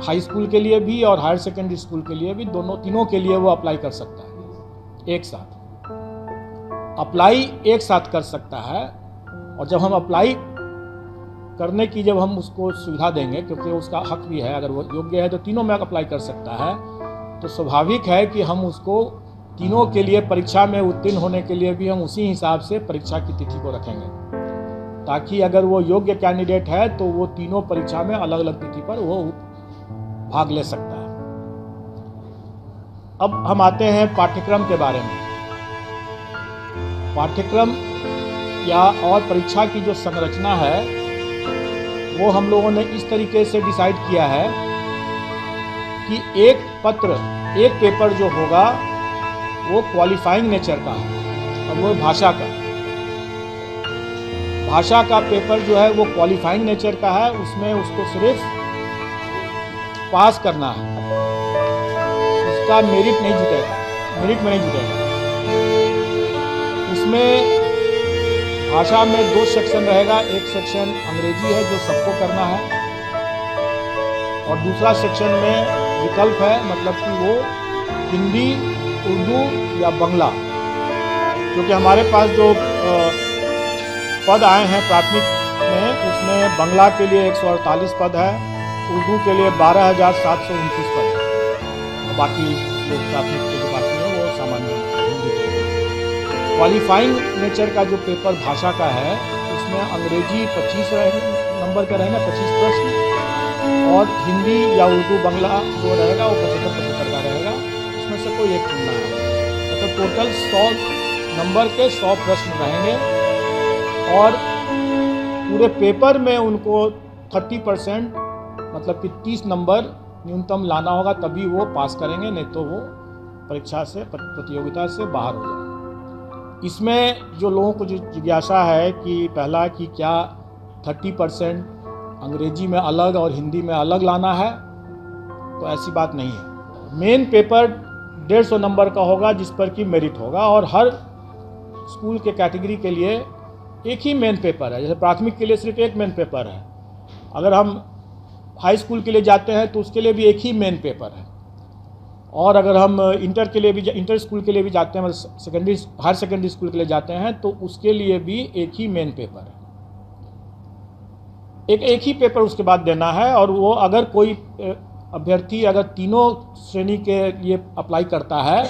High school के लिए भी और हायर सेकेंडरी स्कूल के लिए भी, तीनों के लिए वो अप्लाई कर सकता है एक साथ। अप्लाई एक साथ कर सकता है, और जब हम अप्लाई करने की जब हम उसको सुविधा देंगे, क्योंकि उसका हक भी है, अगर वो योग्य है तो तीनों में अप्लाई कर सकता है, तो स्वाभाविक है कि हम उसको तीनों के लिए परीक्षा में उत्तीर्ण होने के लिए भी हम उसी हिसाब से परीक्षा की तिथि को रखेंगे, ताकि अगर वो योग्य कैंडिडेट है तो वो तीनों परीक्षा में अलग अलग तिथि पर वो भाग ले सकता है। अब हम आते हैं पाठ्यक्रम के बारे में। पाठ्यक्रम या और परीक्षा की जो संरचना है वो हम लोगों ने इस तरीके से डिसाइड किया है कि एक पेपर जो होगा वो क्वालिफाइंग नेचर का है, और वो भाषा का पेपर जो है वो क्वालिफाइंग नेचर का है। उसमें उसको सिर्फ पास करना है, उसका मेरिट में नहीं जुटेगा। उसमें भाषा में 2 सेक्शन रहेगा, एक सेक्शन अंग्रेजी है जो सबको करना है, और दूसरा सेक्शन में विकल्प है, मतलब कि वो हिंदी, उर्दू या बांग्ला। क्योंकि हमारे पास जो पद आए हैं प्राथमिक में, उसमें बांग्ला के लिए 148 पद है, उर्दू के लिए 12,729 पद है, और बाकी जो प्राथमिक के जो बाकी है वो सामान्य हिंदी के। क्वालिफाइंग नेचर का जो पेपर भाषा का है, उसमें अंग्रेजी 25 नंबर का रहेगा, 25 प्रश्न, और हिंदी या उर्दू बांग्ला जो रहेगा वो 75 का रहेगा। उसमें से कोई एक चुनना है। तो टोटल 100 नंबर के 100 प्रश्न रहेंगे, और पूरे पेपर में उनको 30% मतलब कि 30 नंबर न्यूनतम लाना होगा, तभी वो पास करेंगे, नहीं तो वो परीक्षा से, प्रतियोगिता से बाहर हो जाएंगे। इसमें जो लोगों को जो जिज्ञासा है कि पहला कि क्या 30% अंग्रेजी में अलग और हिंदी में अलग लाना है, तो ऐसी बात नहीं है। मेन पेपर 150 नंबर का होगा जिस पर कि मेरिट होगा, और हर स्कूल के कैटेगरी के लिए एक ही मेन पेपर है। जैसे प्राथमिक के लिए सिर्फ एक मेन पेपर है, अगर हम हाई स्कूल के लिए जाते हैं तो उसके लिए भी एक ही मेन पेपर है, और अगर हम इंटर स्कूल के लिए भी जाते हैं, मतलब हायर सेकेंडरी स्कूल के लिए जाते हैं, तो उसके लिए भी एक ही मेन पेपर है। एक ही पेपर उसके बाद देना है, और वो अगर कोई अभ्यर्थी अगर तीनों श्रेणी के लिए अप्लाई करता है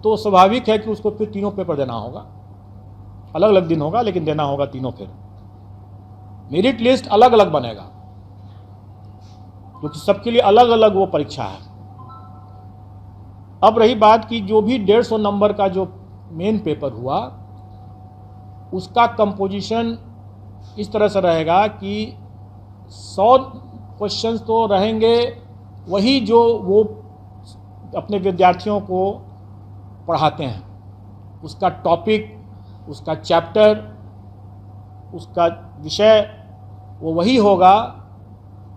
तो स्वाभाविक है कि उसको फिर तीनों पेपर देना होगा। अलग अलग दिन होगा लेकिन देना होगा तीनों। फिर मेरिट लिस्ट अलग अलग बनेगा, क्योंकि सबके लिए अलग अलग वो परीक्षा है। अब रही बात कि जो भी 150 नंबर का जो मेन पेपर हुआ, उसका कंपोजिशन इस तरह से रहेगा कि 100 क्वेश्चंस तो रहेंगे वही जो वो अपने विद्यार्थियों को पढ़ाते हैं, उसका टॉपिक, उसका चैप्टर, उसका विषय वो वही होगा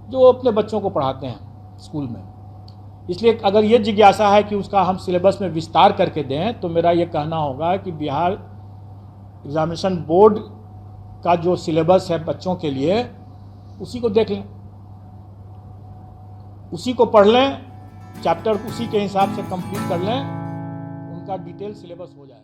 जो अपने बच्चों को पढ़ाते हैं स्कूल में। इसलिए अगर ये जिज्ञासा है कि उसका हम सिलेबस में विस्तार करके दें, तो मेरा ये कहना होगा कि बिहार एग्जामिनेशन बोर्ड का जो सिलेबस है बच्चों के लिए, उसी को देख लें, उसी को पढ़ लें, चैप्टर उसी के हिसाब से कंप्लीट कर लें, उनका डिटेल सिलेबस हो जाए।